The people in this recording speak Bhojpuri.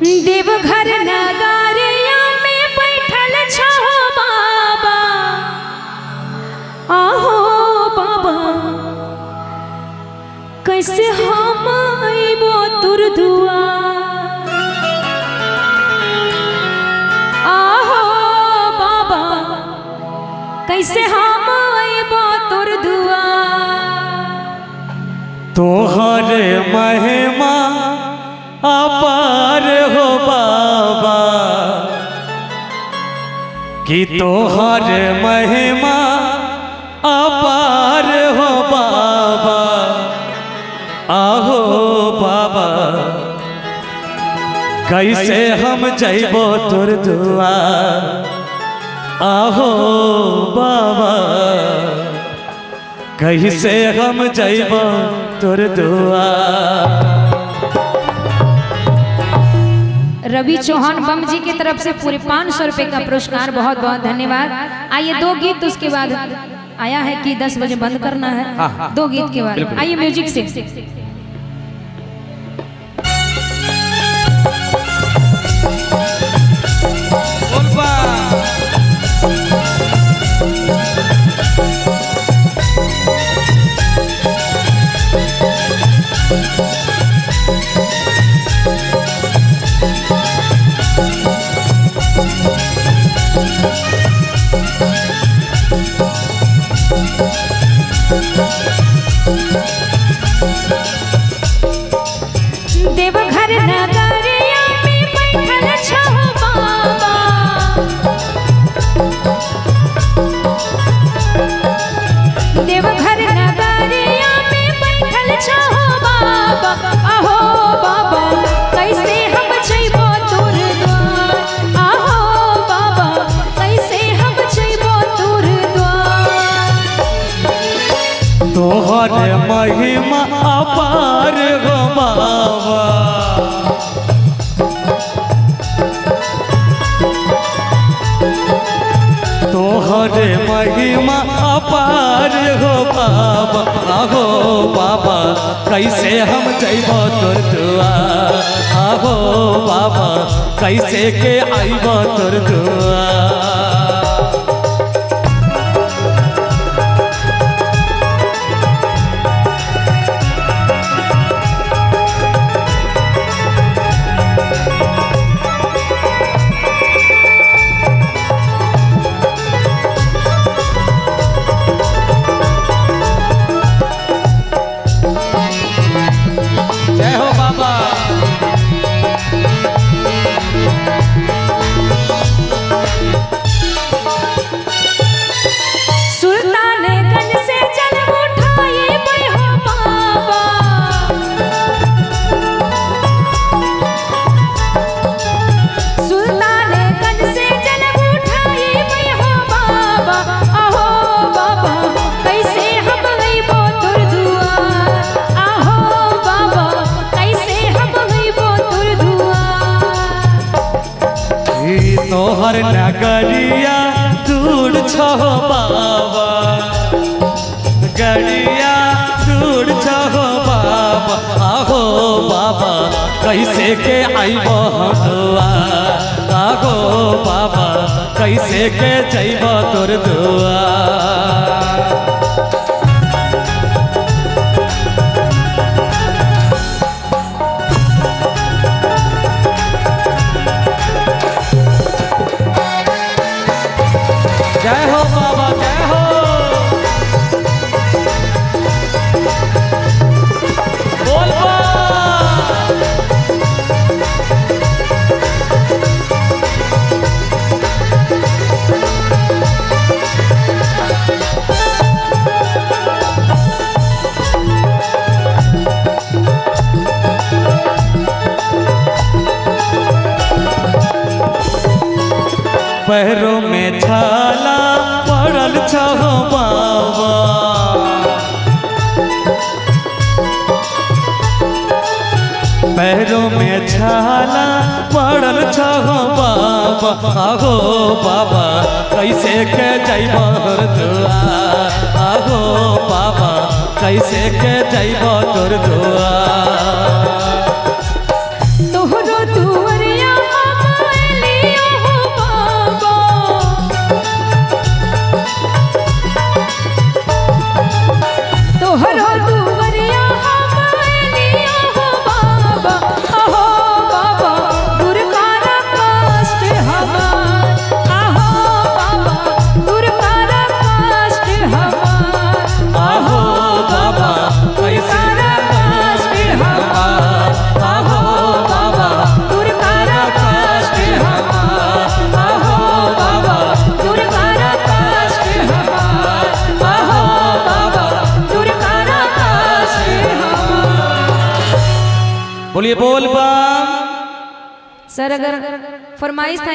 देवघर नगरिया में बैठल छो बाबा, आहो बाबा कैसे हम आइबो तुर दुआर, आहो बाबा कैसे हम आइबो तुर दुआर। तोहर महिमा अपार हो बाबा, कि तोहर महिमा अपार हो बाबा, आहो बाबा कैसे हम जइबो तोर दुआर, आहो बाबा कैसे हम जइबो तोर दुआर। रवि चौहान बम जी की तरफ से पूरे 500 रुपए का पुरस्कार, बहुत बहुत धन्यवाद। आइए 2 गीत उसके बाद आया है कि 10 बजे बंद करना है। 2 गीत के बाद आइए म्यूजिक से। देवघर नगरिया में बैठल छो बाबा, देवघर नगरिया में बैठल छो बाबा, आहो बाबा कैसे हम जइबो तोर द्वार, आहो बाबा कैसे हम जइबो तोर द्वार। तोहर महिमा अपार हो बाबा, तोहर महिमा अपार हो बाबा, आहो बाबा कैसे हम जइबो तोर दुआर, आहो बाबा कैसे के आइबो तोर दुआर। जय हो बाबा। सुल्तानगंज से जल उठाए हो बाबा, सुल्तानगंज से जल उठाए हो बाबा, आहो बाबा कैसे हम आइबो तोर दुआर, आहो बाबा कैसे हम आइबो तोर दुआर। तोहर नगरिया दूर छो बाबा, गड़िया दूर छो बाबा, आहो बाबा कैसे के आइबो हम दुआर, आहो बाबा कैसे के जइबो तोर दुआर। जय हो बाबा जय हो। बोल बा। पैरों में छाला पड़ल छो बाबा, पैरों में छाला पड़ल छो बाबा, आहो बाबा कैसे के जइबो तोर दुआर, आहो बाबा कैसे के जइबो तोर दुआर। तोहरो दुआरे बोलिए बोल बम। सर अगर फरमाइश था